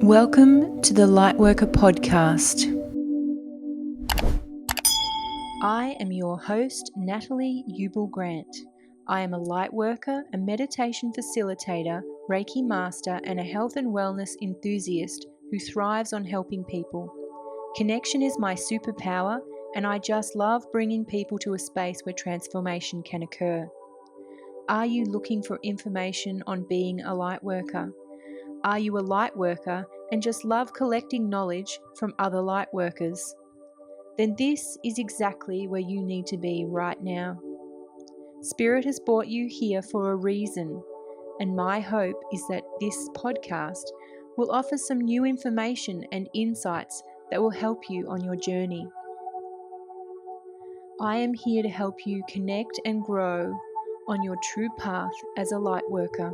Welcome to the Lightworker podcast. I am your host, Natalie Grant. I am a lightworker, a meditation facilitator, Reiki master, and a health and wellness enthusiast who thrives on helping people. Connection is my superpower, and I just love bringing people to a space where transformation can occur. Are you looking for information on being a lightworker? Are you a lightworker and just love collecting knowledge from other lightworkers? Then this is exactly where you need to be right now. Spirit has brought you here for a reason, and my hope is that this podcast will offer some new information and insights that will help you on your journey. I am here to help you connect and grow on your true path as a lightworker.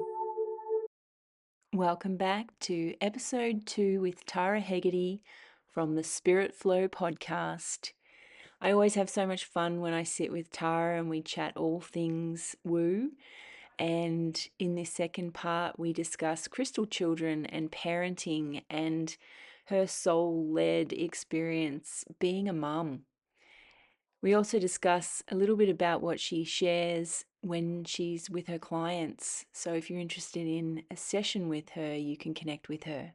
Welcome back to episode 2 with Tara Hegerty from the Spirit Flow podcast. I always have so much fun when I sit with Tara and we chat all things woo. And in this second part, we discuss crystal children and parenting and her soul-led experience being a mum. We also discuss a little bit about what she shares when she's with her clients. So if you're interested in a session with her, you can connect with her.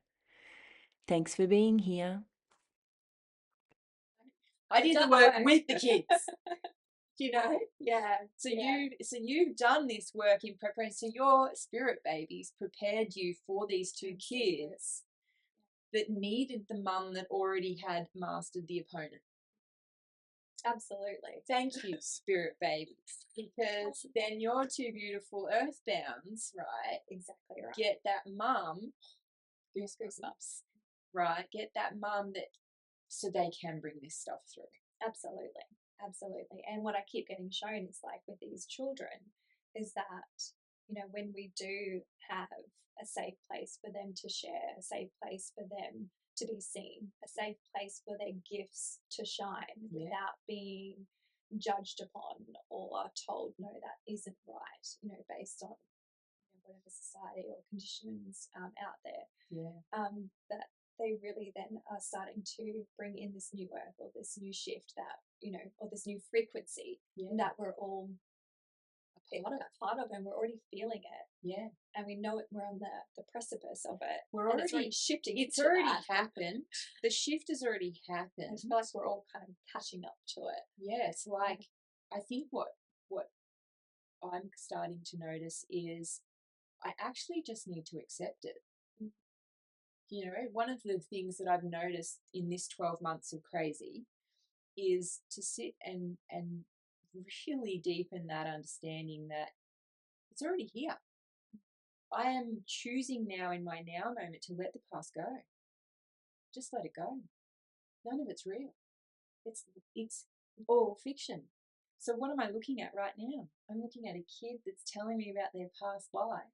Thanks for being here. I did the work with the kids. Yeah. You've done this work in preparation. So your spirit babies prepared you for these two kids that needed the mum that already had mastered the opponent. Absolutely. Thank you, spirit babies, because then your two beautiful earthbounds, right? Exactly right. Get that mum, Goosebumps. right? Get that mum that so they can bring this stuff through. Absolutely. And what I keep getting shown is like with these children is that, when we do have a safe place for them to share, a safe place for them to be seen, a safe place for their gifts to shine without being judged upon or told, no, that isn't right, based on whatever society or conditions out there. That they really then are starting to bring in this new earth or this new shift that, or this new frequency that we're all part of, and we're already feeling it. Yeah. And we know it, we're on the precipice of it. It's already shifting. It's already happened. The shift has already happened. I feel like we're all kind of catching up to it. Yes, like I think what I'm starting to notice is I actually just need to accept it. One of the things that I've noticed in this 12 months of crazy is to sit and really deepen that understanding that it's already here. I am choosing now in my now moment to let the past go. Just let it go. None of it's real. It's all fiction. So what am I looking at right now? I'm looking at a kid that's telling me about their past life.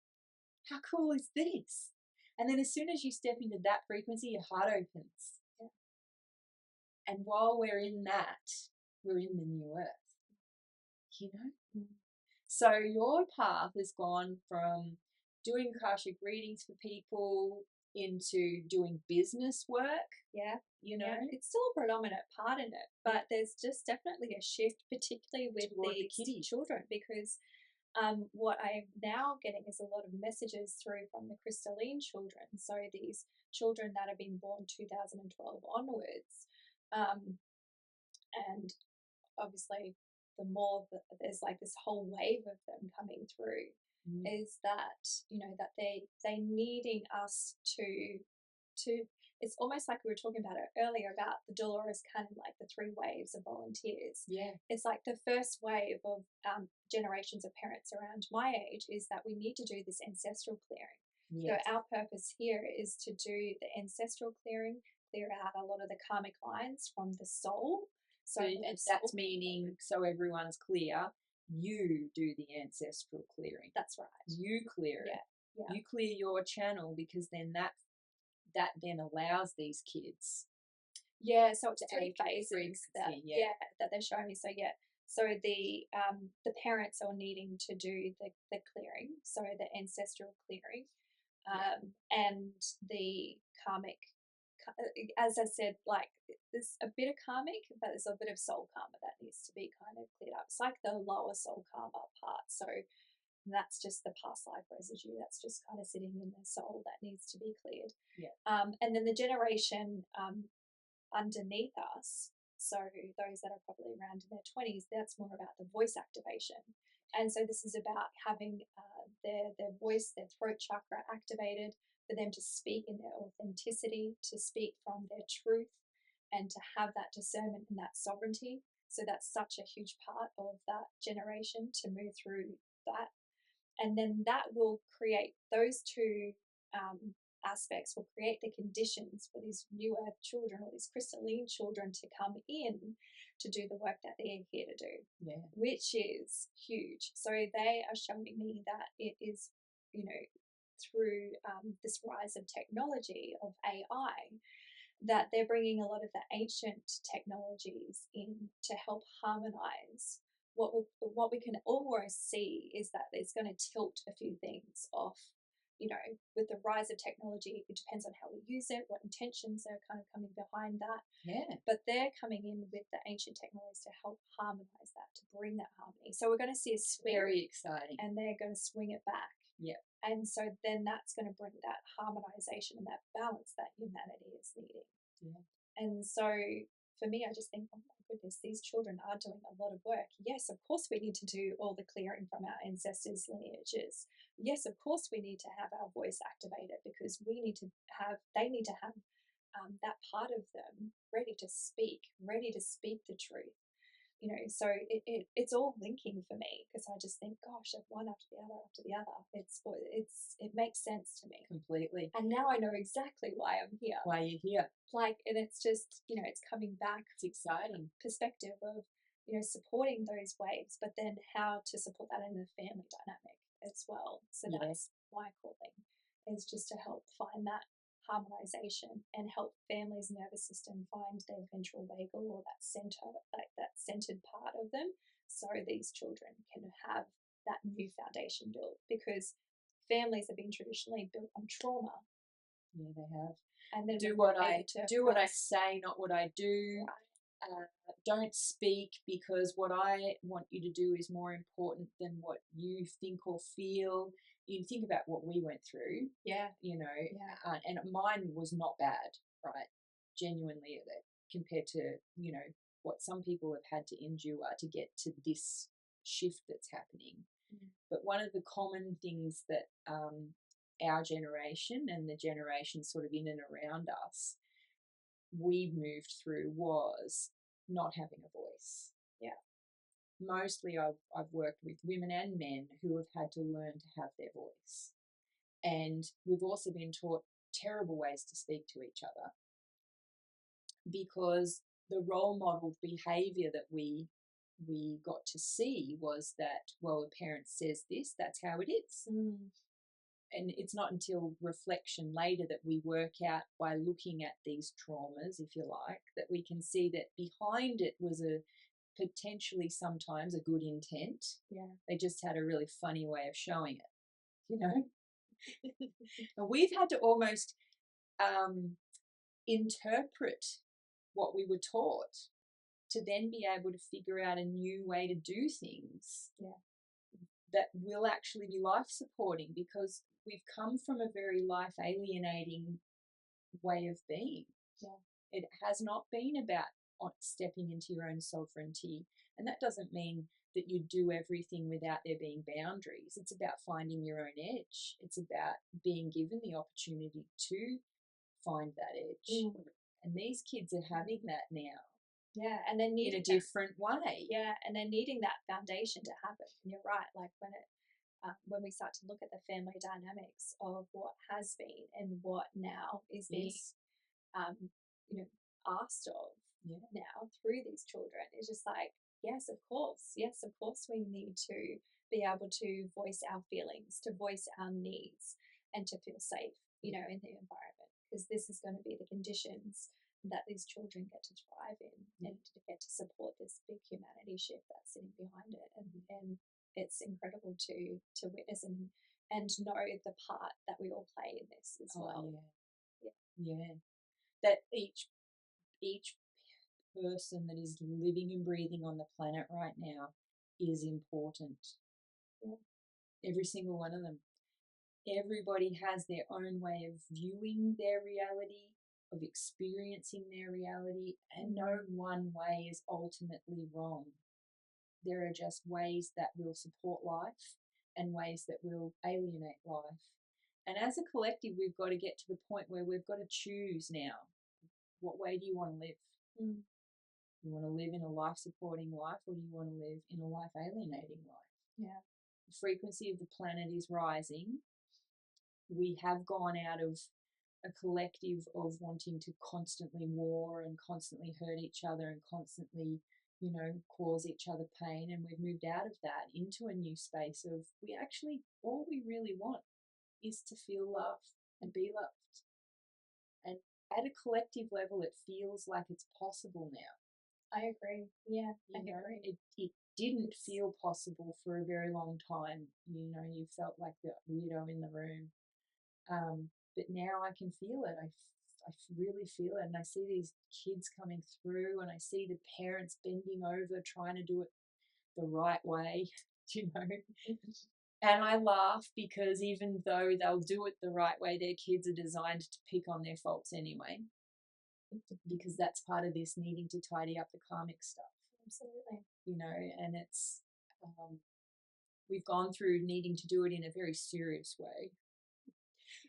How cool is this? And then as soon as you step into that frequency, your heart opens. Yeah. And while we're in that, we're in the new earth. So your path has gone from doing Akashic readings for people into doing business work. Yeah. It's still a predominant part in it, but there's just definitely a shift, particularly with the children, because what I'm now getting is a lot of messages through from the crystalline children. So these children that have been born 2012 onwards, and obviously the more that there's like this whole wave of them coming through, is that that they needing us to it's almost like we were talking about it earlier about the Dolores Cannon, like the 3 waves of volunteers. It's like the first wave of generations of parents around my age is that we need to do this ancestral clearing. So our purpose here is to do the ancestral clearing, clear out a lot of the karmic lines from the soul. So that's meaning, so everyone's clear, you do the ancestral clearing. That's right. You clear it. Yeah. You clear your channel, because then that then allows these kids. So it's 3 phases that they're showing me. So the parents are needing to do the clearing, so the ancestral clearing. and the karmic, as I said, like there's a bit of karmic, but there's a bit of soul karma that needs to be kind of cleared up. It's like the lower soul karma part. So that's just the past life residue that's just kind of sitting in the soul that needs to be cleared. Yeah. And then the generation underneath us, so those that are probably around in their 20s, that's more about the voice activation. And so this is about having their voice, their throat chakra activated, for them to speak in their authenticity, to speak from their truth, and to have that discernment and that sovereignty. So that's such a huge part of that generation to move through that. And then that will create those two aspects, will create the conditions for these new earth children or these crystalline children to come in to do the work that they're here to do, which is huge. So they are showing me that it is, through this rise of technology, of AI, that they're bringing a lot of the ancient technologies in to help harmonize. What we can almost see is that it's going to tilt a few things off. With the rise of technology, it depends on how we use it, what intentions are kind of coming behind that. Yeah. But they're coming in with the ancient technologies to help harmonize that, to bring that harmony. So we're going to see a swing. Very exciting. And they're going to swing it back. Yeah. And so then that's going to bring that harmonization and that balance that humanity is needing. Yeah. And so for me, I just think, oh my goodness, these children are doing a lot of work. Yes, of course we need to do all the clearing from our ancestors' lineages. Yes, of course we need to have our voice activated, because they need to have that part of them ready to speak the truth. So it's all linking for me, because I just think, gosh, one after the other. It makes sense to me completely. And now I know exactly why I'm here. Why you're here. And it's just, it's coming back. It's exciting. Perspective of, supporting those waves, but then how to support that in the family dynamic as well. So that's my calling, is just to help find that harmonization and help families' nervous system find their ventral vagal, or that center, like that centered part of them, so these children can have that new foundation built, because families have been traditionally built on trauma. Yeah, they have. And then do what I say, not what I do. Right. Don't speak, because what I want you to do is more important than what you think or feel. You think about what we went through. Yeah. And mine was not bad, right? Genuinely, compared to, what some people have had to endure to get to this shift that's happening. Mm. But one of the common things that our generation and the generations sort of in and around us, we moved through, was not having a voice. Yeah. Mostly I've worked with women and men who have had to learn to have their voice. And we've also been taught terrible ways to speak to each other, because the role model behavior that we got to see was that, well, a parent says this, that's how it is. Mm. And it's not until reflection later that we work out, by looking at these traumas, if you like, that we can see that behind it was a potentially sometimes a good intent. Yeah. They just had a really funny way of showing it, And we've had to almost interpret what we were taught to then be able to figure out a new way to do things. Yeah. That will actually be life supporting, because we've come from a very life alienating way of being. Yeah. It has not been about stepping into your own sovereignty. And that doesn't mean that you do everything without there being boundaries. It's about finding your own edge. It's about being given the opportunity to find that edge. Mm. And these kids are having that now. Yeah, and then in a different way. Yeah, and they're needing that foundation to happen. And you're right, like when we start to look at the family dynamics of what has been and what now is being asked of now through these children, it's just like, yes, of course we need to be able to voice our feelings, to voice our needs, and to feel safe, in the environment, because this is going to be the conditions that these children get to thrive in, and to get to support this big humanity shift that's sitting behind it. And it's incredible to witness. And and know the part that we all play in this as well. Yeah. That each person that is living and breathing on the planet right now is important. Yeah. Every single one of them. Everybody has their own way of viewing their reality, of experiencing their reality, and no one way is ultimately wrong. There are just ways that will support life and ways that will alienate life. And as a collective, we've got to get to the point where we've got to choose now. What way do you want to live? You want to live in a life-supporting life, or do you want to live in a life-alienating life? Yeah. The frequency of the planet is rising. We have gone out of a collective of wanting to constantly war and constantly hurt each other and constantly, cause each other pain. And we've moved out of that into a new space of all we really want is to feel loved and be loved. And at a collective level, it feels like it's possible now. I agree. Yeah, I agree. It didn't feel possible for a very long time. You felt like the weirdo in the room. But now I can feel it. I really feel it. And I see these kids coming through, and I see the parents bending over, trying to do it the right way, And I laugh because even though they'll do it the right way, their kids are designed to pick on their faults anyway, because that's part of this needing to tidy up the karmic stuff. Absolutely. And it's, we've gone through needing to do it in a very serious way.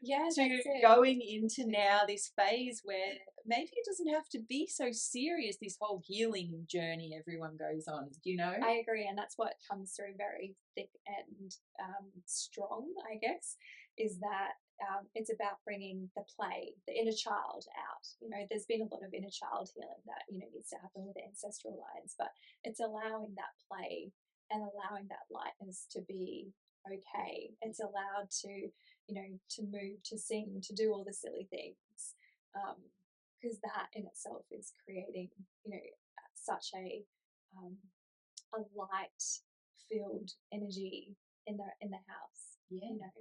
Yeah, to going into now this phase where maybe it doesn't have to be so serious, this whole healing journey everyone goes on, I agree, and that's what comes through very thick and strong, I guess, is that it's about bringing the play, the inner child out. There's been a lot of inner child healing that, needs to happen with the ancestral lines, but it's allowing that play and allowing that lightness to be okay. It's allowed to, to move, to sing, to do all the silly things, because that in itself is creating, such a light-filled energy in the house. Yeah.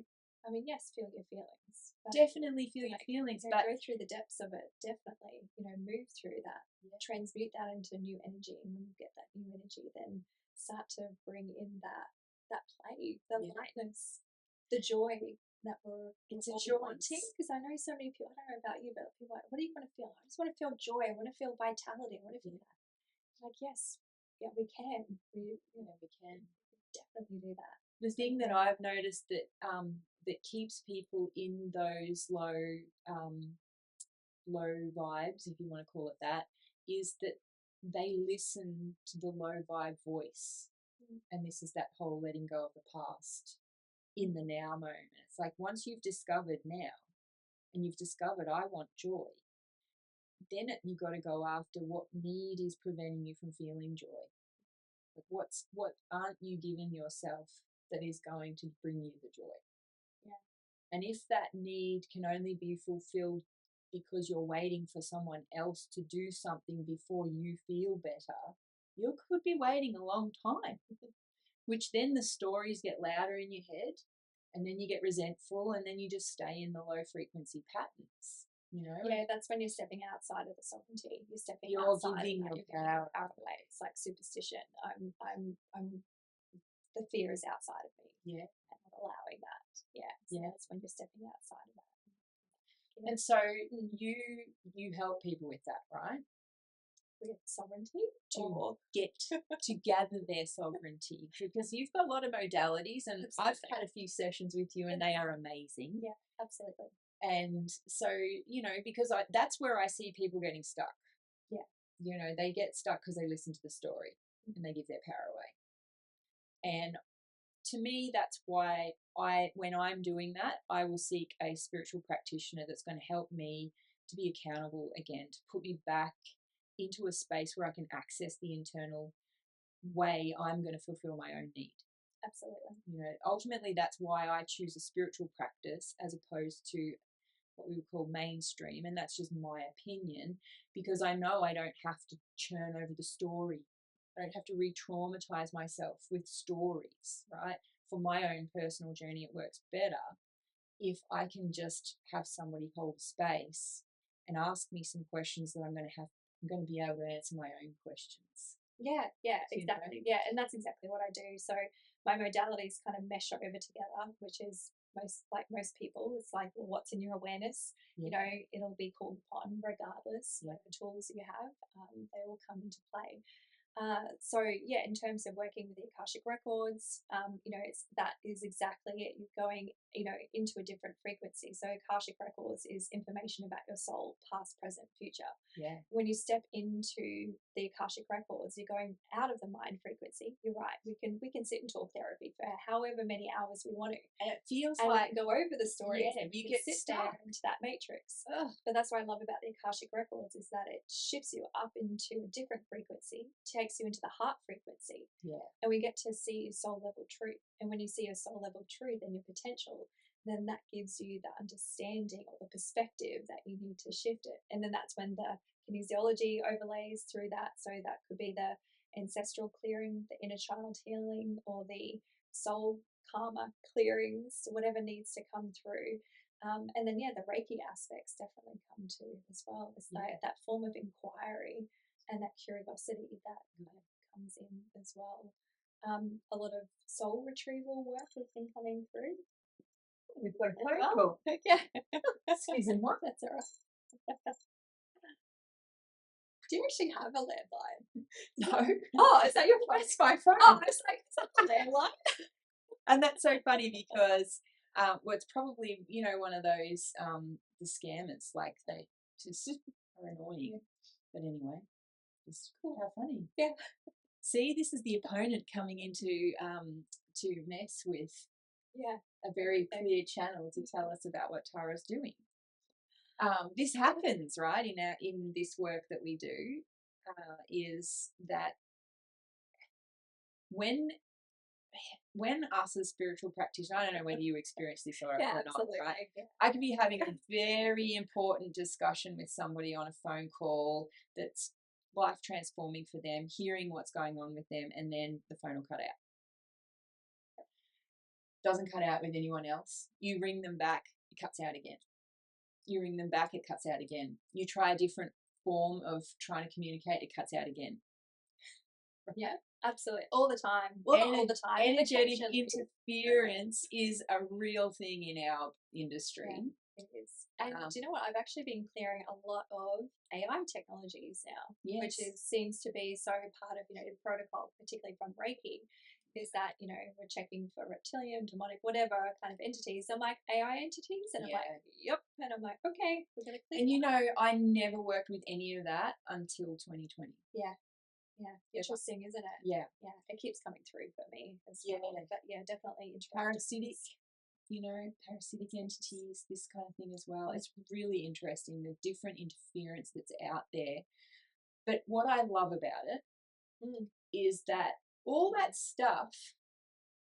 I mean, yes, feel your feelings. Definitely feel your feelings, but go through the depths of it. Definitely, move through that. Transmute that into new energy, and when you get that new energy, then start to bring in that play, the lightness, the joy that we're wanting. Because I know so many people. I don't know about you, but people are like, what do you want to feel? I just want to feel joy. I want to feel vitality. I want to feel that. Like, yes, yeah, we can. We can definitely do that. The thing that I've noticed that that keeps people in those low vibes, if you want to call it that, is that they listen to the low vibe voice. And this is that whole letting go of the past in the now moment. It's like once you've discovered now and you've discovered I want joy, then you've got to go after what need is preventing you from feeling joy. Like what aren't you giving yourself that is going to bring you the joy? Yeah. And if that need can only be fulfilled because you're waiting for someone else to do something before you feel better, you could be waiting a long time, which then the stories get louder in your head, and then you get resentful, and then you just stay in the low frequency patterns. Yeah, that's when you're stepping outside of the sovereignty. You're outside giving your power away. It's like superstition. I'm the fear is outside of me. Yeah. And not allowing that. Yeah. So that's when you're stepping outside of that. Yeah. And so you help people with that, right? With sovereignty? To get to gather their sovereignty, because you've got a lot of modalities, and absolutely. I've had a few sessions with you, and they are amazing. Yeah, absolutely. And so, because that's where I see people getting stuck. Yeah. They get stuck because they listen to the story and they give their power away. And to me, that's why when I'm doing that, I will seek a spiritual practitioner that's going to help me to be accountable again, to put me back into a space where I can access the internal way I'm going to fulfill my own need. Absolutely. Ultimately, that's why I choose a spiritual practice as opposed to what we would call mainstream, and that's just my opinion, because I know I don't have to churn over the story. I don't have to re-traumatize myself with stories, right? for my own personal journey, it works better if I can just have somebody hold space and ask me some questions that I'm going to be able to answer my own questions. Yeah, exactly. Yeah, and that's exactly what I do. So my modalities kind of mesh over together, which is most people. It's like, well, what's in your awareness? Yeah. You know, it'll be called upon regardless. Like the tools you have, they all come into play. So yeah, in terms of working with the Akashic records, you know, that is exactly it. You're going, you know, into a different frequency. So Akashic records is information about your soul, past, present, future. Yeah. When you step into the Akashic records, you're going out of the mind frequency. You're right. We can sit and talk therapy for however many hours we want to, and it feels and like go over the stories. Yeah, and you can get sit stuck there into that matrix. Ugh. But that's what I love about the Akashic records is that it shifts you up into a different frequency, takes you into the heart frequency. Yeah. And we get to see your soul level truth. And when you see your soul level truth and your potential, then that gives you the understanding or the perspective that you need to shift it. And then that's when the kinesiology overlays through that. So that could be the ancestral clearing, the inner child healing, or the soul karma clearings, whatever needs to come through. And then, yeah, the Reiki aspects definitely come to as well. It's that form of inquiry and that curiosity that kind of comes in as well. A lot of soul retrieval work has been coming through. We've got a phone call. Yeah. Excuse me, what? That's all right. Do you actually have a landline? No. Oh, is that your phone? That's my phone. Oh, I was like, is that a landline? And that's so funny because, well, it's probably, you know, one of those, the scammers, like they just are annoying. But anyway, it's cool. How funny. Yeah. See, this is the opponent coming into to mess with a very clear channel to tell us about what Tara's doing. This happens, right, in this work that we do, is that when us as spiritual practitioners, I don't know whether you experience this or not, absolutely. right? I could be having a very important discussion with somebody on a phone call that's life transforming for them, hearing what's going on with them, and then the phone will cut out. Doesn't cut out with anyone else. You ring them back, it cuts out again. You ring them back, it cuts out again. You try a different form of trying to communicate, it cuts out again. Yeah, absolutely. All the time. Well, not all the time. Energetic interference is a real thing in our industry. Yeah, it is. And do you know what? I've actually been clearing a lot of AI technologies now, which seems to be so part of, you know, the protocol, particularly from Reiki, is that, you know, we're checking for reptilian, demonic, whatever kind of entities. I'm like, AI entities? And I'm like, yep. And I'm like, okay, we're going to clear. And you know, I never worked with any of that until 2020. Yeah. Yeah, interesting, isn't it? Yeah. Yeah, it keeps coming through for me as well. But yeah, definitely parasitic, you know, parasitic entities, this kind of thing as well. It's really interesting, the different interference that's out there. But what I love about it is that all that stuff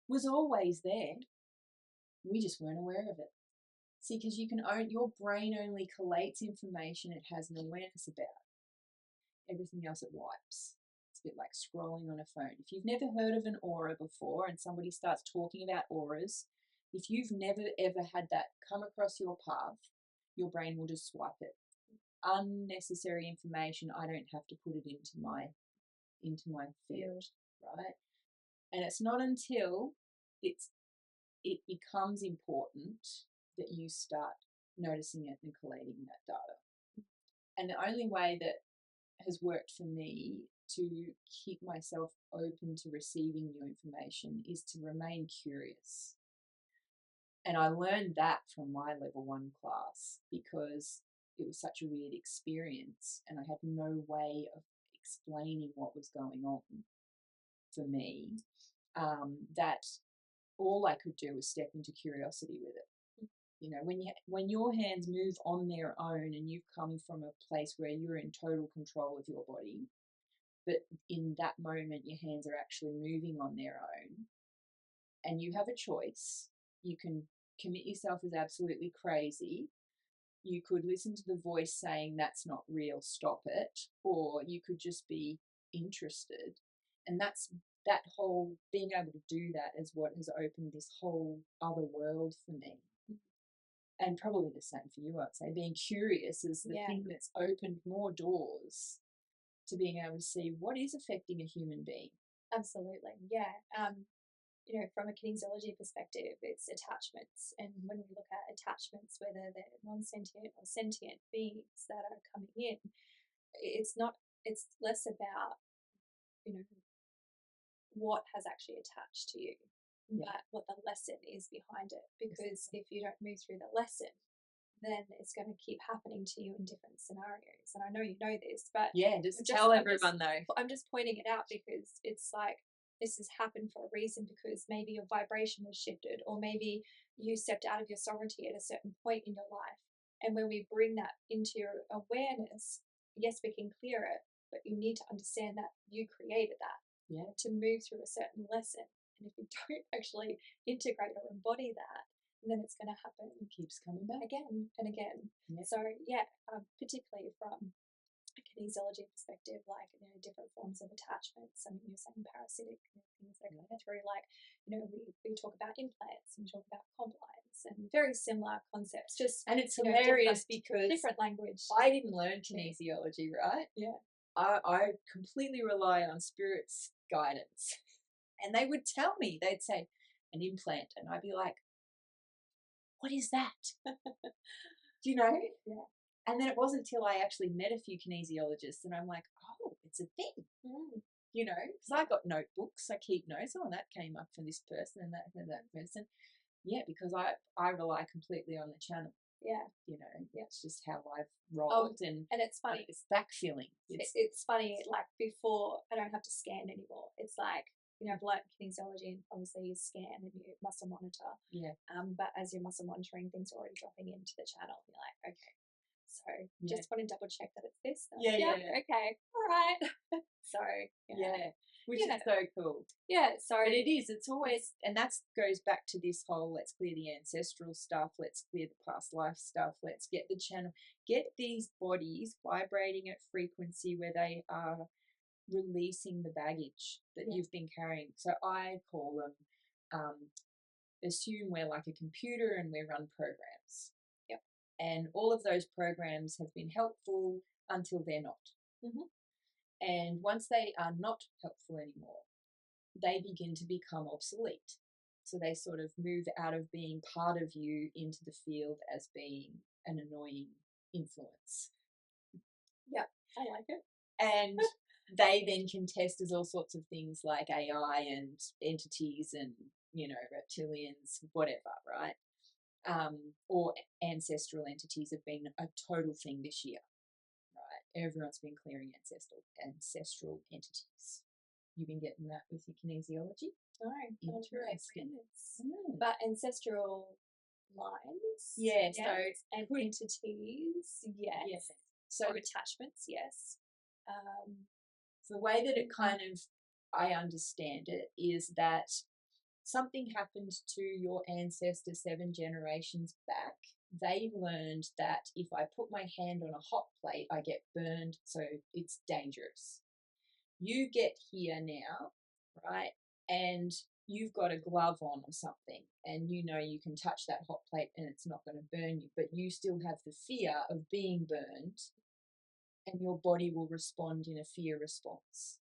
was always there. We just weren't aware of it. See, because your brain only collates information it has an awareness about. Everything else it wipes. It's a bit like scrolling on a phone. If you've never heard of an aura before and somebody starts talking about auras, if you've never ever had that come across your path, your brain will just swipe it. Unnecessary information, I don't have to put it into my field, right? And it's not until it becomes important that you start noticing it and collating that data. And the only way that has worked for me to keep myself open to receiving new information is to remain curious. And I learned that from my level 1 class because it was such a weird experience and I had no way of explaining what was going on for me, that all I could do was step into curiosity with it. You know, when your hands move on their own and you've come from a place where you're in total control of your body, but in that moment your hands are actually moving on their own and you have a choice. You can commit yourself as absolutely crazy. You could listen to the voice saying that's not real, stop it, or you could just be interested. And that's that whole being able to do that is what has opened this whole other world for me. And probably the same for you, I'd say. Being curious is the thing that's opened more doors to being able to see what is affecting a human being. Absolutely, yeah. You know, from a kinesiology perspective, it's attachments. And when we look at attachments, whether they're non-sentient or sentient beings that are coming in, it's less about, you know, what has actually attached to you, but what the lesson is behind it. Because if you don't move through the lesson, then it's going to keep happening to you in different scenarios. And I know you know this, but just tell everyone though. I'm just pointing it out because it's like this has happened for a reason, because maybe your vibration was shifted, or maybe you stepped out of your sovereignty at a certain point in your life. And when we bring that into your awareness, yes, we can clear it, but you need to understand that you created that to move through a certain lesson. And if you don't actually integrate or embody that, then it's going to happen. It keeps coming back again and again. So particularly from a kinesiology perspective, like, you know, different forms of attachments. I mean, you're saying parasitic things that go through, like, you know, we talk about implants and we talk about compliance and very similar concepts. And it's hilarious because different language. I didn't learn kinesiology, right? Yeah. I completely rely on spirit's guidance. And they would tell me, they'd say, an implant, and I'd be like, what is that? Do you know? Yeah. And then it wasn't until I actually met a few kinesiologists and I'm like, oh, it's a thing. You know, because I got notebooks, I keep notes. Oh, that came up for this person and that for that person. Yeah, because I rely completely on the channel. Yeah. You know, it's just how I've rolled. And it's funny. It's backfilling. It's funny, like, before I don't have to scan anymore. It's like, you know, I've learned kinesiology, and obviously you scan and you muscle monitor. Yeah. But as you're muscle monitoring, things are already dropping into the channel. You're like, okay. So just want to double check that it's this. Yeah. Okay. All right. So which is so cool. Yeah. So but it is. It's always, and that goes back to this whole let's clear the ancestral stuff, let's clear the past life stuff, let's get the channel, get these bodies vibrating at frequency where they are releasing the baggage that you've been carrying. So I call them, assume we're like a computer and we run programs. Yep. And all of those programs have been helpful until they're not. And once they are not helpful anymore, they begin to become obsolete. So they sort of move out of being part of you into the field as being an annoying influence. Yeah, I like it. And they then can test as all sorts of things like AI and entities and, you know, reptilians, whatever, right? Or ancestral entities have been a total thing this year, right? Everyone's been clearing ancestral entities. You've been getting that with your kinesiology? No, interesting. But ancestral lines, yes. So and entities, yes. So or attachments, yes. So the way that it kind of, I understand it, is that something happened to your ancestors 7 generations back. They learned that if I put my hand on a hot plate, I get burned, so it's dangerous. You get here now, right, and you've got a glove on or something, and you know you can touch that hot plate and it's not going to burn you, but you still have the fear of being burned, and your body will respond in a fear response.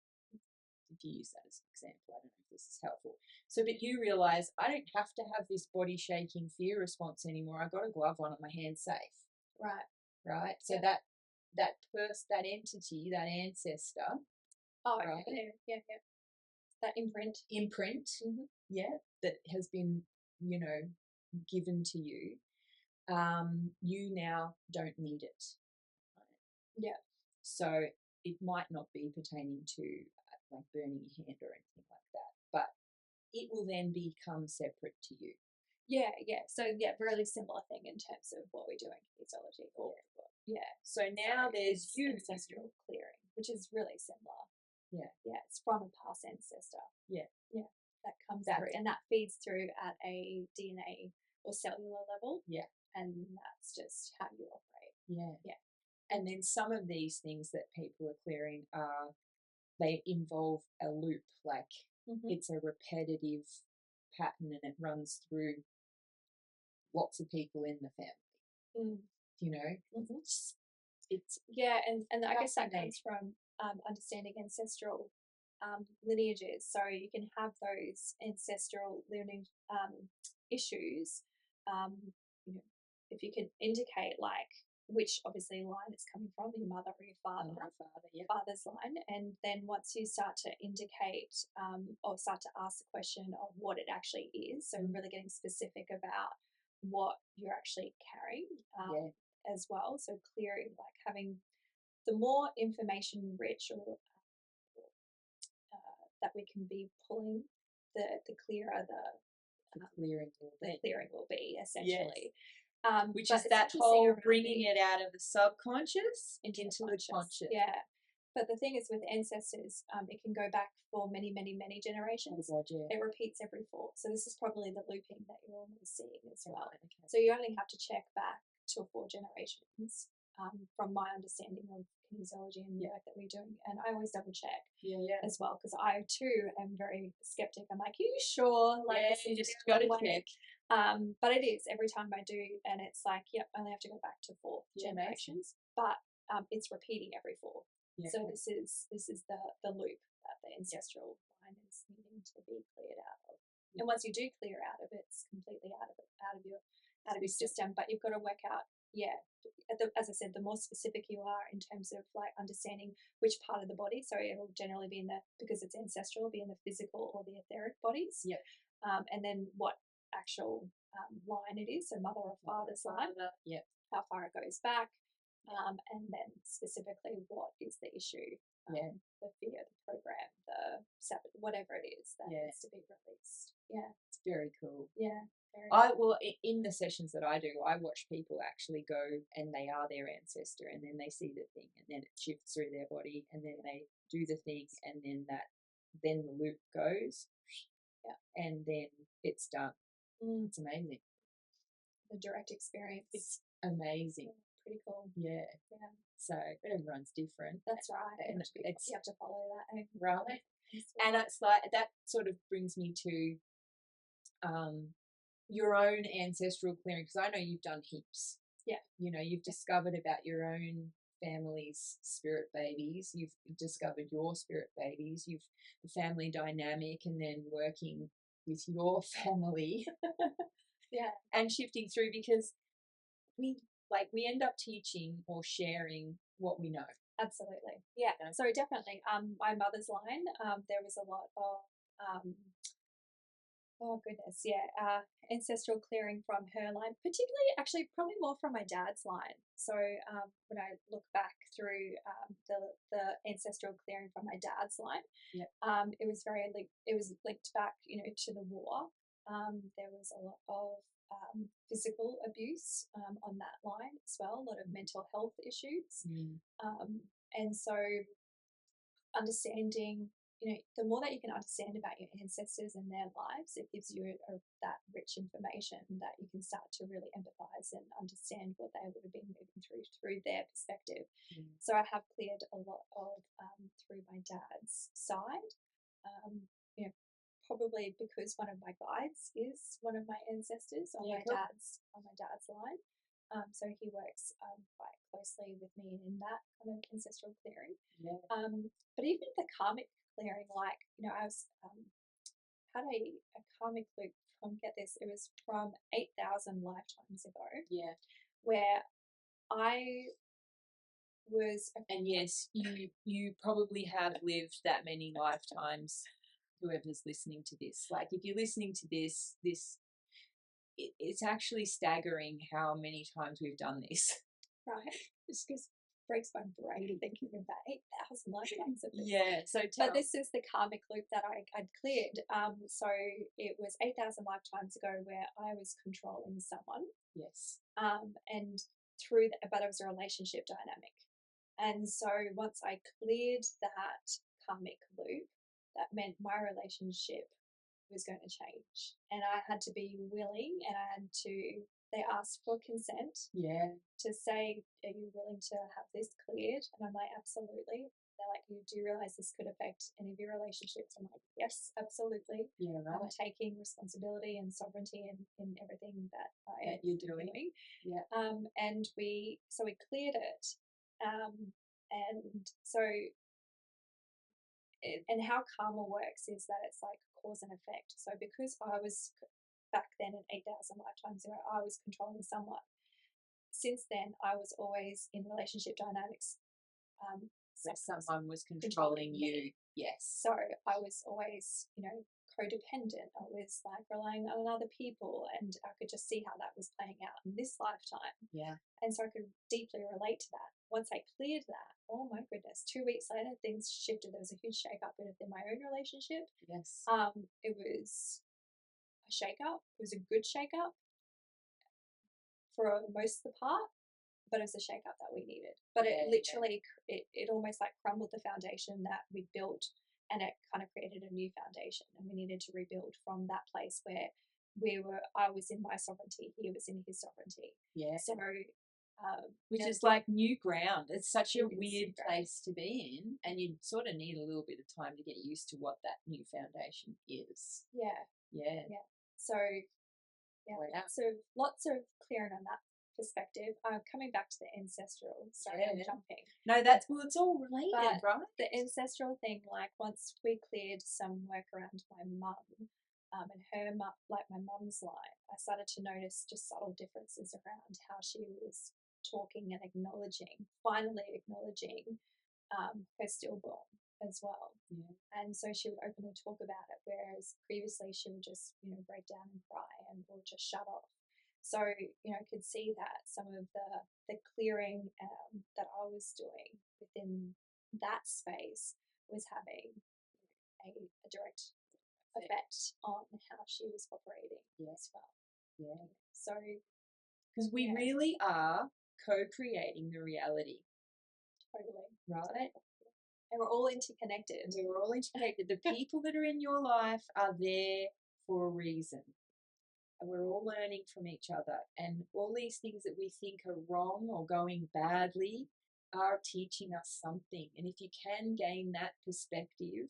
If you use that as an example, I don't know if this is helpful. So, but you realize I don't have to have this body shaking fear response anymore. I got a glove on and my hand's safe. Right. So that entity, that ancestor. Oh, right. Yeah. That imprint. That has been, you know, given to you. You now don't need it. Right? Yeah. So it might not be pertaining to like burning your hand or anything like that, but it will then become separate to you. Yeah. So really similar thing in terms of what we do in kinesiology. So now there's ancestral clearing, which is really similar. Yeah. It's from a past ancestor. Yeah. That comes through, and that feeds through at a DNA or cellular level. Yeah. And that's just how you operate. Yeah. And then some of these things that people are clearing they involve a loop, like it's a repetitive pattern and it runs through lots of people in the family. You know, it's and I guess that comes from understanding ancestral lineages. So you can have those ancestral lineage issues. You know, if you can indicate like which obviously line it's coming from, your mother or your father, father's line, and then once you start to indicate or start to ask the question of what it actually is, so really getting specific about what you're actually carrying as well. So clearing, like having the more information rich or that we can be pulling, the clearer the clearing will be essentially. Yes. Which is that whole bringing it out of the subconscious into the conscious. Yeah. But the thing is with ancestors, it can go back for many, many, many generations. Oh God, yeah. It repeats every 4. So this is probably the looping that you're almost seeing as well. Right, okay. So you only have to check back 2 or 4 generations from my understanding of kinesiology and the work that we're doing. And I always double check as well, because I too am very skeptic. I'm like, are you sure? Like, you just got to check. But it is every time I do, and it's like, yep, I only have to go back to 4 generations, but it's repeating every 4. Yeah. So this is the loop that the ancestral line is needing to be cleared out of. And once you do clear out of it, it's completely out of your system. But you've got to work out, as I said, the more specific you are in terms of like understanding which part of the body. So it'll generally be because it's ancestral, be in the physical or the etheric bodies. Yeah. And then what actual line it is, so mother or father's line. Yeah. How far it goes back. And then specifically what is the issue, the fear, the program, the sabot, whatever it is that needs to be released. Yeah, it's very cool. Yeah, in the sessions that I do, I watch people actually go and they are their ancestor, and then they see the thing, and then it shifts through their body, and then they do the thing, and then the loop goes, and then it's done. It's amazing. The direct experience. It's amazing. Pretty cool. Yeah. So everyone's different. That's right. And you have to follow that. Right. And it's like that sort of brings me to your own ancestral clearing, because I know you've done heaps. Yeah. You know, you've discovered about your own family's spirit babies. You've discovered your spirit babies. You've the family dynamic, and then working with your family. And shifting through, because we end up teaching or sharing what we know. Absolutely. Yeah. So definitely, my mother's line, there was a lot of, ancestral clearing from her line, particularly actually probably more from my dad's line. So when I look back through the ancestral clearing from my dad's line, it was linked back, to the war. There was a lot of physical abuse on that line as well, a lot of mental health issues. And so understanding, the more that you can understand about your ancestors and their lives, it gives you that rich information that you can start to really empathize and understand what they would have been moving through their perspective. So I have cleared a lot of through my dad's side, probably because one of my guides is one of my ancestors on my dad's line. So he works quite closely with me in that kind of ancestral clearing. But even the karmic clearing, like, I was had a karmic loop from, get this, it was from 8,000 lifetimes ago. Where I was, and yes, you probably have lived that many lifetimes. Whoever's listening to this, like if you're listening to this, it's actually staggering how many times we've done this. Right. Just breaks my brain thinking about 8,000 lifetimes of this. But this is the karmic loop that I'd cleared. So it was 8,000 lifetimes ago where I was controlling someone. And but it was a relationship dynamic. And so once I cleared that karmic loop, that meant my relationship was going to change, and I had to be willing, and they asked for consent to say, are you willing to have this cleared? And I'm like, absolutely, they're like, you do realize this could affect any of your relationships? I'm like, yes, absolutely. Yeah, I'm right. taking responsibility and sovereignty in everything that I You're doing. Yeah. and we cleared it, and so and how karma works is that it's like cause and effect. So because I was back then in 8,000 lifetimes ago, I was controlling someone. Since then, I was always in relationship dynamics. Where someone was controlling you. Yes. So I was always, codependent. I was like relying on other people, and I could just see how that was playing out in this lifetime. Yeah. And so I could deeply relate to that. Once I cleared that, oh my goodness, 2 weeks later, things shifted. There was a huge shake up within my own relationship. Yes. It was a shake up. It was a good shake up for most of the part, but it was a shake up that we needed. But it literally, it almost like crumbled the foundation that we built, and it kind of created a new foundation. And we needed to rebuild from that place where I was in my sovereignty, he was in his sovereignty. Yeah. So, which is like new ground. It's such a weird place to be in, and you sort of need a little bit of time to get used to what that new foundation is. Yeah. Yeah. Yeah. So, yeah, wow. lots of clearing on that perspective. Coming back to the ancestral, sorry, I'm jumping. No, that's it's all related, but right? The ancestral thing, like once we cleared some work around my mum, and her mum, like my mum's line, I started to notice just subtle differences around how she was talking and finally acknowledging her stillborn as well. Yeah. And so she would openly talk about it, whereas previously she would just, break down and cry or just shut off. So, I could see that some of the clearing that I was doing within that space was having a direct effect on how she was operating as well. Yeah. So, because we really are co-creating the reality. Totally. Right? And we're all interconnected. We're all interconnected. The people that are in your life are there for a reason. And we're all learning from each other. And all these things that we think are wrong or going badly are teaching us something. And if you can gain that perspective,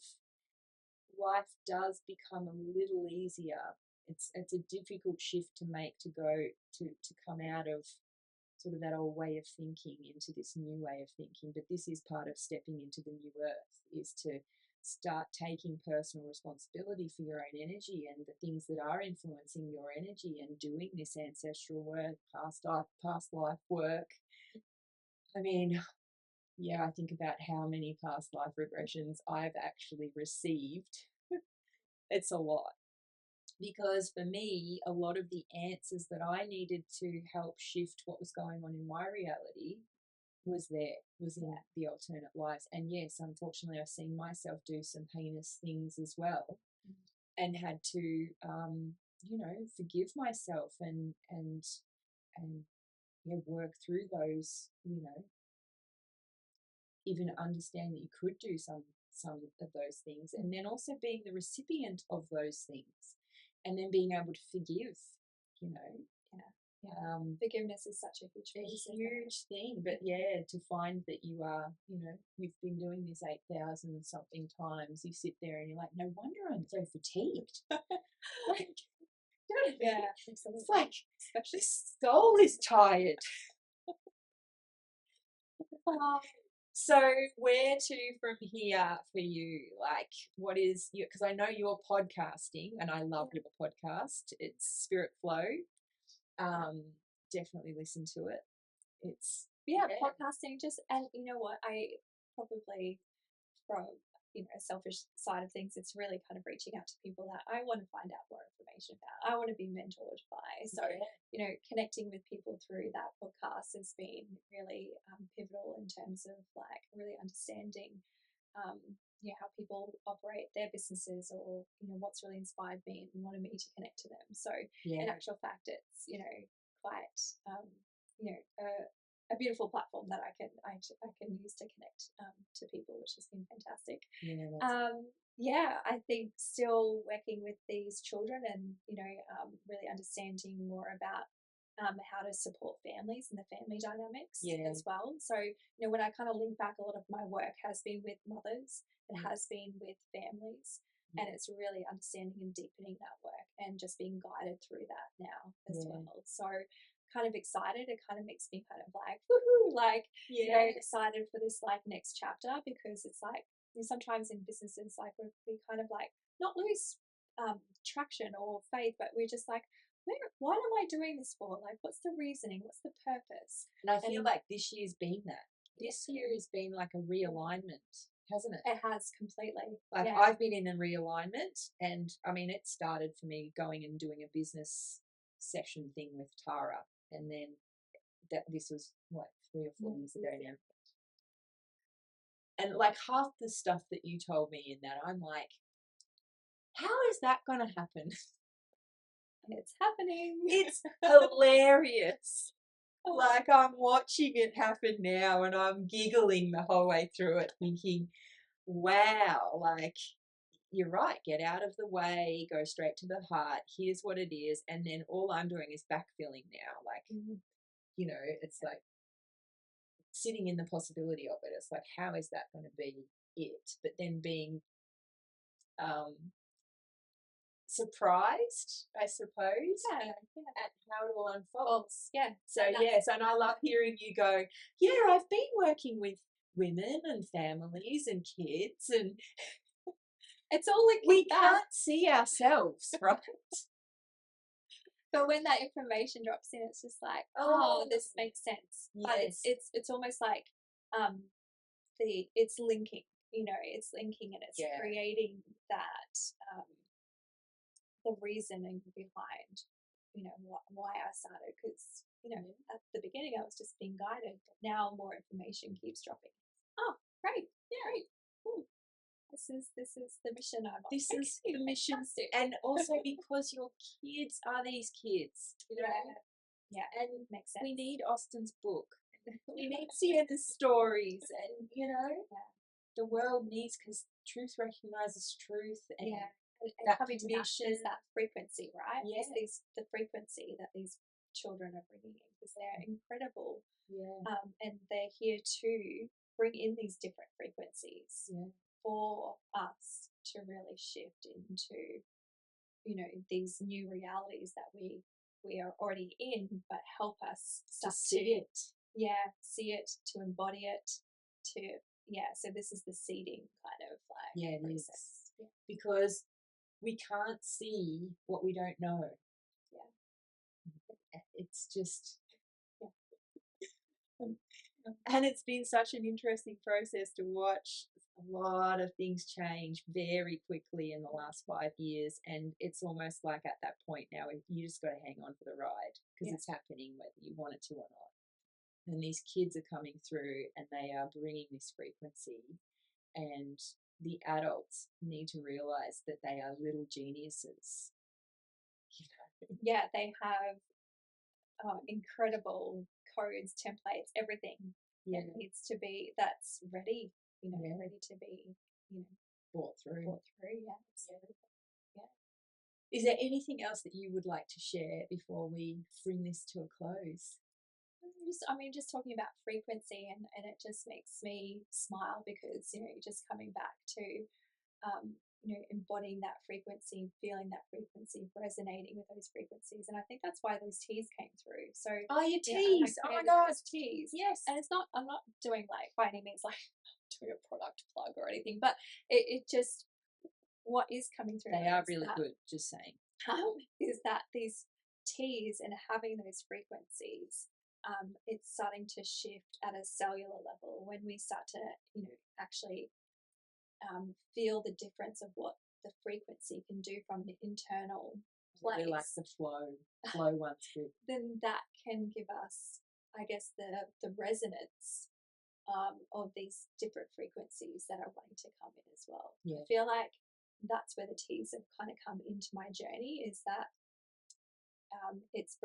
life does become a little easier. It's a difficult shift to make, to come out of sort of that old way of thinking into this new way of thinking. But this is part of stepping into the new earth, is to start taking personal responsibility for your own energy and the things that are influencing your energy, and doing this ancestral work, past life work. I mean, yeah, I think about how many past life regressions I've actually received. It's a lot. Because for me, a lot of the answers that I needed to help shift what was going on in my reality was in the alternate lives. And yes, unfortunately, I've seen myself do some heinous things as well, and had to, forgive myself and work through those, even understand that you could do some of those things, and then also being the recipient of those things, and then being able to forgive, Forgiveness is such a huge thing. But yeah, to find that you are, you've been doing this 8,000 something times, you sit there and you're like, no wonder I'm so fatigued. Yeah, absolutely. It's like, this soul is tired. So where to from here for you? Like, what is you? Because I know you're podcasting, and I love your podcast. It's Spirit Flow. Definitely listen to it. It's podcasting. And you know what? I probably, from a selfish side of things, it's really kind of reaching out to people that I want to find out more information about. I want to be mentored by. So connecting with people through that podcast has been really pivotal in terms of like really understanding how people operate their businesses, or what's really inspired me and wanted me to connect to them. So in actual fact, it's quite a beautiful platform that I can use to connect to people, which has been fantastic. I think still working with these children and really understanding more about how to support families and the family dynamics Yeah. as well. So, when I kind of link back, a lot of my work has been with mothers, it has been with families, and it's really understanding and deepening that work and just being guided through that now as well. So, kind of excited. It kind of makes me kind of like, woohoo, like, excited for this like next chapter, because it's like, sometimes in businesses, like we kind of like not lose traction or faith, but we're just like, what am I doing this for? Like, what's the reasoning? What's the purpose? And I feel like this year's been that. This year has been like a realignment, hasn't it? It has completely. Like I've been in a realignment, and I mean, it started for me going and doing a business session thing with Tara, and then this was what 3 or 4 years ago now. And like half the stuff that you told me in that, I'm like, how is that going to happen? It's happening. It's hilarious. Like I'm watching it happen now, and I'm giggling the whole way through it, thinking, wow, like you're right, get out of the way, go straight to the heart, here's what it is. And then all I'm doing is backfilling now. Like, it's like sitting in the possibility of it. It's like, how is that going to be it? But then being surprised, I suppose, at how it all unfolds. So and I love hearing you go, I've been working with women and families and kids, and it's all like we can't see ourselves, right? But when that information drops in, it's just like, oh, this makes sense. Yes. But it's almost like it's linking, it's linking, and it's creating that the reasoning behind, why I started. Because, at the beginning I was just being guided, but now more information keeps dropping. Oh, great. Yeah. Great. Cool. This is the mission I'm on. This is the mission, and also because your kids are these kids, Yeah, and makes sense. We need Austin's book. We need Sienna's stories, and the world needs, because truth recognizes truth, and that coming to that frequency, right? Yeah, the frequency that these children are bringing in, because they're incredible. Yeah, and they're here to bring in these different frequencies. Yeah. For us to really shift into, these new realities that we are already in, but help us start to see it. Yeah, see it, to embody it, so this is the seeding kind of like process. Yeah. Because we can't see what we don't know. Yeah. It's just and it's been such an interesting process to watch a lot of things change very quickly in the last 5 years, and it's almost like at that point now you just got to hang on for the ride, because it's happening whether you want it to or not. And these kids are coming through, and they are bringing this frequency, and the adults need to realize that they are little geniuses. Yeah, they have incredible codes, templates, everything. It needs to be, that's ready, ready to be, brought through. Absolutely. Yeah. Is there anything else that you would like to share before we bring this to a close? Just talking about frequency, and it just makes me smile, because, just coming back to, embodying that frequency, feeling that frequency, resonating with those frequencies. And I think that's why those teas came through. So, your teas. Oh my God. Teas. Yes. And I'm not doing like, by any means, like doing a product plug or anything, but it just, what is coming through. They are really good, just saying. Is that these teas and having those frequencies, it's starting to shift at a cellular level when we start to, actually feel the difference of what the frequency can do from the internal place. Really like the flow once good. Then that can give us, I guess, the resonance of these different frequencies that are wanting to come in as well. Yeah. I feel like that's where the teas have kind of come into my journey, is that it's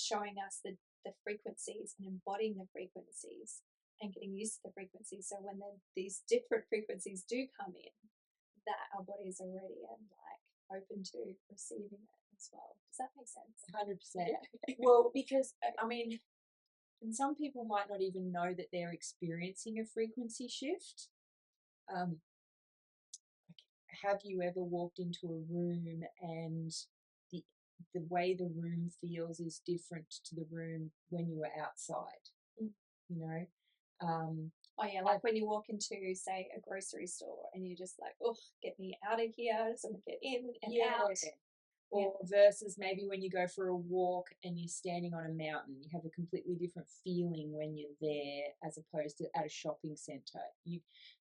showing us the frequencies and embodying the frequencies and getting used to the frequencies. So when these different frequencies do come in, that our bodies are ready and like open to receiving it. as well. Does that make sense? 100%. Yeah. Well, because, I mean, and some people might not even know that they're experiencing a frequency shift. Have you ever walked into a room and the way the room feels is different to the room when you were outside? Mm. You know, oh yeah, like when you walk into, say, a grocery store and you're just like, oh, get me out of here, someone get in and out. Or versus maybe when you go for a walk and you're standing on a mountain, you have a completely different feeling when you're there as opposed to at a shopping centre.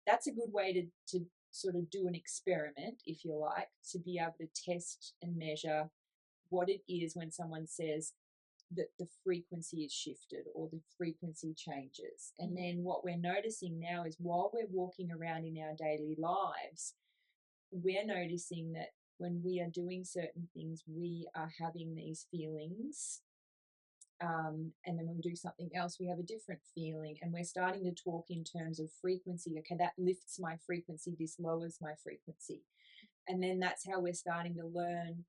That's a good way to sort of do an experiment, if you like, to be able to test and measure what it is when someone says that the frequency is shifted or the frequency changes. And then what we're noticing now is while we're walking around in our daily lives, we're noticing that when we are doing certain things, we are having these feelings. And then when we do something else, we have a different feeling. And we're starting to talk in terms of frequency. Okay, that lifts my frequency, this lowers my frequency. And then that's how we're starting to learn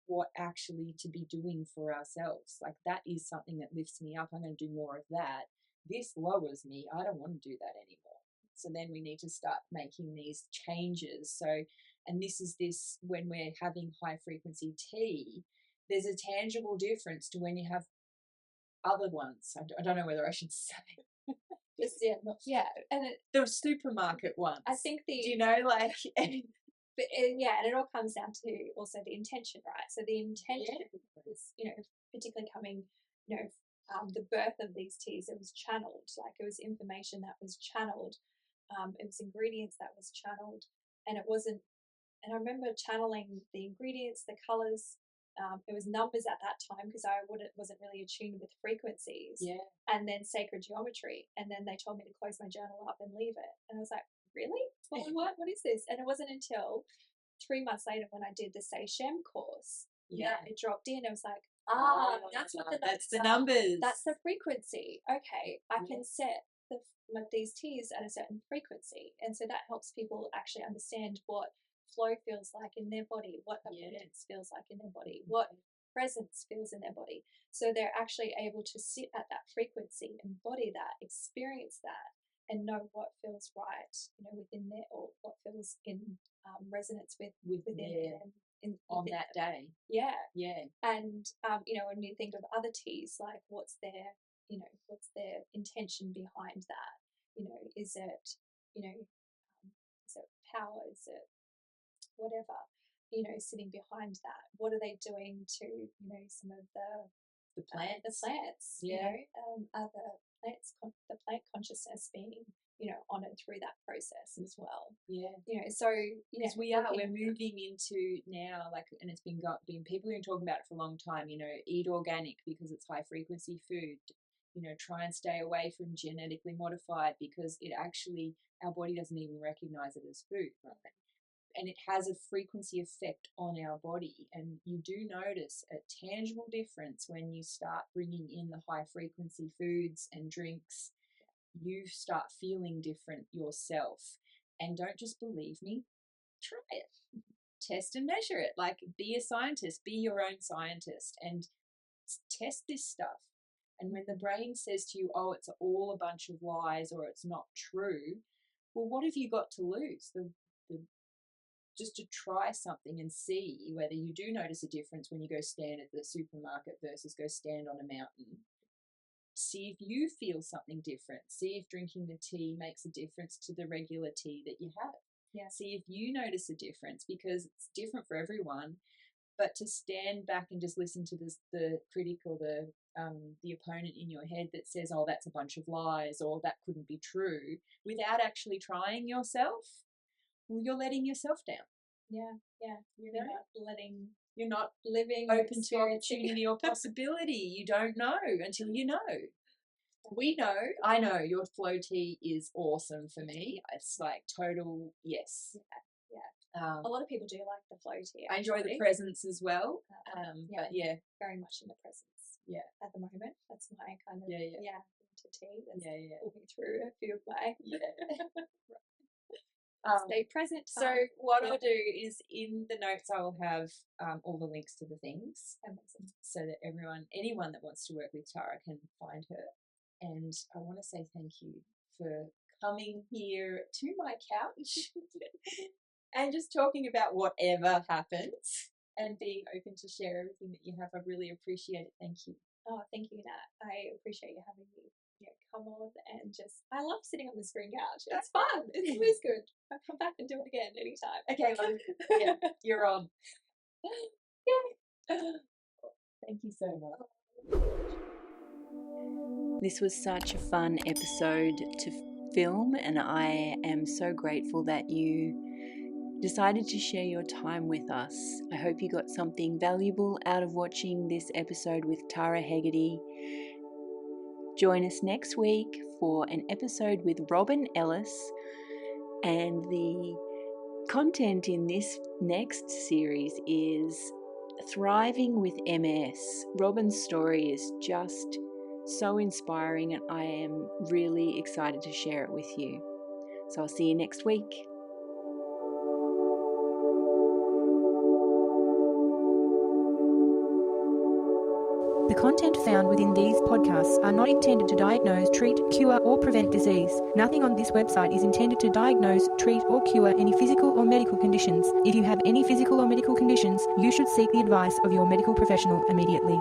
what actually to be doing for ourselves. Like, that is something that lifts me up. I'm going to do more of that. This lowers me. I don't want to do that anymore. So then we need to start making these changes. So, and this when we're having high frequency tea, there's a tangible difference to when you have other ones. I don't know whether I should say. Just and the supermarket ones. I think do you know, like. But and it all comes down to also the intention, right? So the intention is, particularly coming, the birth of these teas, it was channeled, like it was information that was channeled, it was ingredients that was channeled, and it wasn't. And I remember channeling the ingredients, the colors. It was numbers at that time because I wasn't really attuned with frequencies. Yeah. And then sacred geometry, and then they told me to close my journal up and leave it, and I was like, really? What is this? And it wasn't until 3 months later when I did the Seishem course that it dropped in. I was like, that's what that's the numbers. That's the frequency. Okay, I can set these teas at a certain frequency, and so that helps people actually understand what flow feels like in their body, what abundance feels like in their body, what presence feels in their body. So they're actually able to sit at that frequency, embody that, experience that, and know what feels right, within there, or what feels in resonance within them on that day. Yeah. And when you think of other teas, like what's their intention behind that? Is it is it power? Is it whatever? Sitting behind that. What are they doing to some of the plants? Are the plant consciousness being honored through that process as well? Because we're moving into now, like, and it's been people have been talking about it for a long time. Eat organic because it's high frequency food. Try and stay away from genetically modified because it actually, our body doesn't even recognize it as food, right? And it has a frequency effect on our body. And you do notice a tangible difference when you start bringing in the high frequency foods and drinks. You start feeling different yourself. And don't just believe me, try it. Test and measure it. Like, be a scientist, be your own scientist, and test this stuff. And when the brain says to you, oh, it's all a bunch of lies or it's not true, well, what have you got to lose? Just to try something and see whether you do notice a difference when you go stand at the supermarket versus go stand on a mountain. See if you feel something different. See if drinking the tea makes a difference to the regular tea that you have. Yeah. See if you notice a difference, because it's different for everyone. But to stand back and just listen to the critic or the opponent in your head that says, oh, that's a bunch of lies, or that couldn't be true, without actually trying yourself, well, you're letting yourself down. Yeah. You're not living open to opportunity or possibility. You don't know until you know. We know. I know your flow tea is awesome for me. It's like total yes. Yeah. A lot of people do like the flow tea. I enjoy the presence as well. But very much in the presence. Yeah. At the moment, that's my kind of into tea. That's moving through a few of my Stay present. So what I'll do is in the notes I'll have all the links to the things, so that anyone that wants to work with Tara can find her. And I want to say thank you for coming here to my couch and just talking about whatever happens and being open to share everything that you have. I really appreciate it. Thank you. Oh, thank you, Nat. I appreciate you having me. Come on and I love sitting on the screen couch. It's fun. It's always good. I'll come back and do it again anytime. Okay, well, yeah, you're on. Yay. Thank you so much. This was such a fun episode to film, and I am so grateful that you decided to share your time with us. I hope you got something valuable out of watching this episode with Tara Hegerty. Join us next week for an episode with Robin Ellis, and the content in this next series is Thriving with MS. Robin's story is just so inspiring, and I am really excited to share it with you. So I'll see you next week. The content found within these podcasts are not intended to diagnose, treat, cure, or prevent disease. Nothing on this website is intended to diagnose, treat, or cure any physical or medical conditions. If you have any physical or medical conditions, you should seek the advice of your medical professional immediately.